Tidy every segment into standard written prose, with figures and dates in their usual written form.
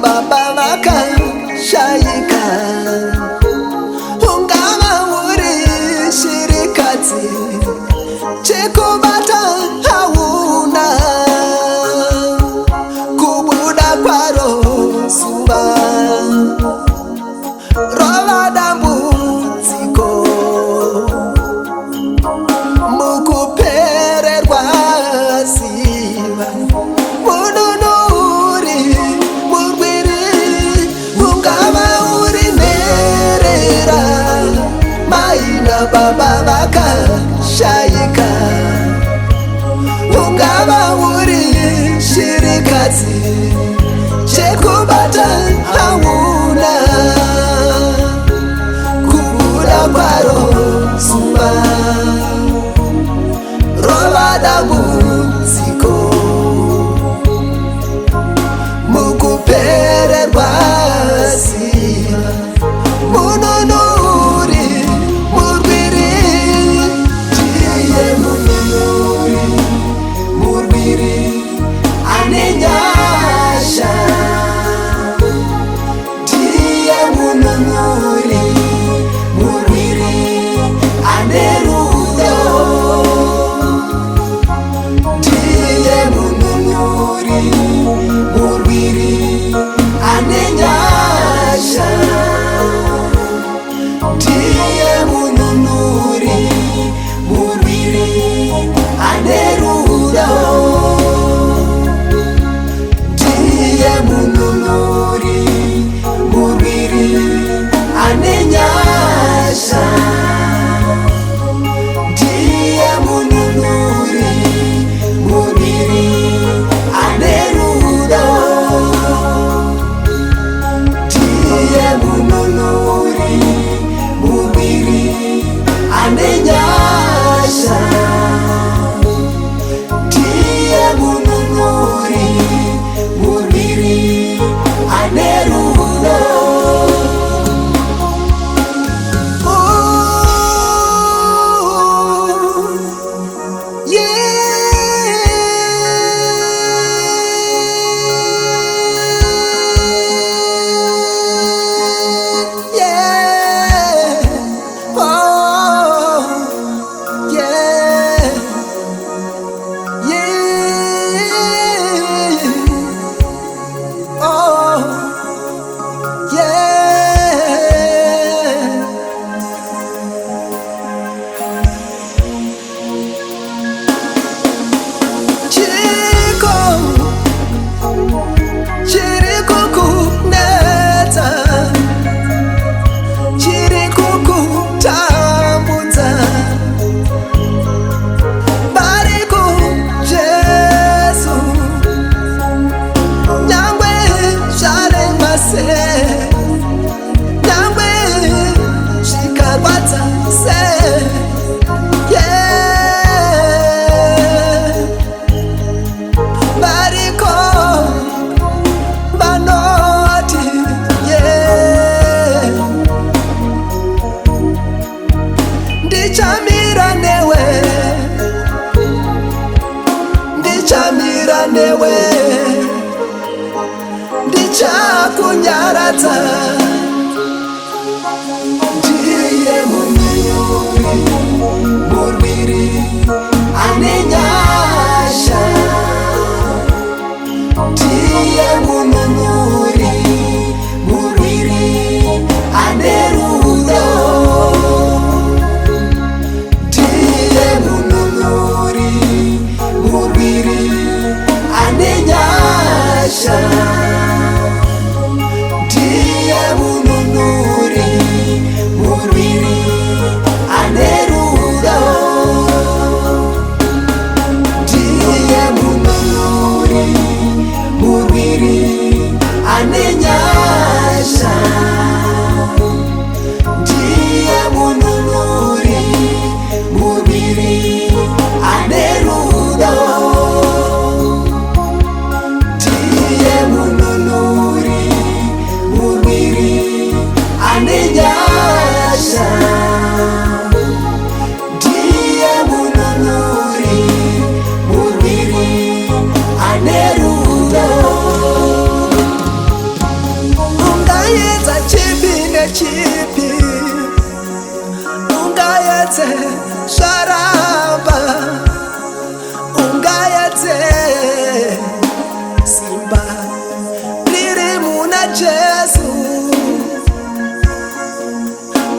Baba vakashayika, ungava uri shirikadzi, chekubata hauna, kubuda kwaro zuva rova dambudziko, mukupererwa ziva baba vakashayika, ungava uri shirikadzi, chekubata hauna, kubuda kwaro zuva rova dambudziko, mukupererwa ziva munonuri newe, ndichakunyaradza, ndiye munyori, murwiri ane nyasha, ndiye munyori, murwiri ane rudo, ndiye munyori, murwiri ane nyasha, ndiye anenyasha, ndiye mununuri, murwiri anerudo. Ungaedza chipi nechipi, ungaedze zvaramba, ungaedze simba riri muna Jesu.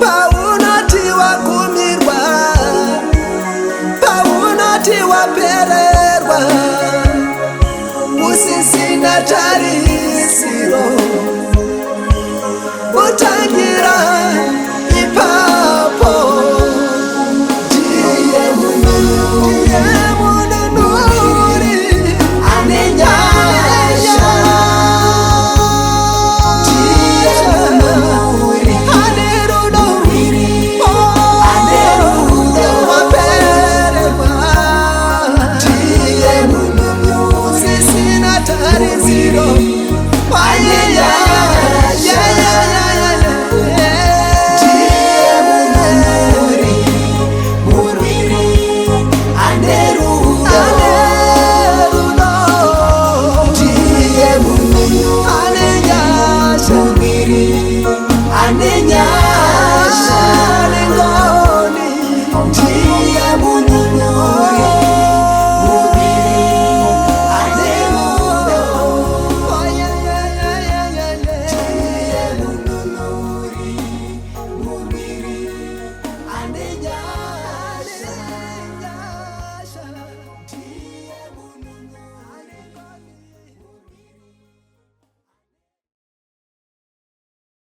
Paunoti wagumirwa, paunoti wapererwa, usisina tarisiro, utangira ipapo. Ndiye mununuri anenyasha, ndiye mununuri anerudo, anerudo wapererwa, ndiye mununuri usisina tarisiro, anenyasha, ndiye mununuri, murwiri anerudo, ndiye mununuri anenyasha, murwiri anenyasha.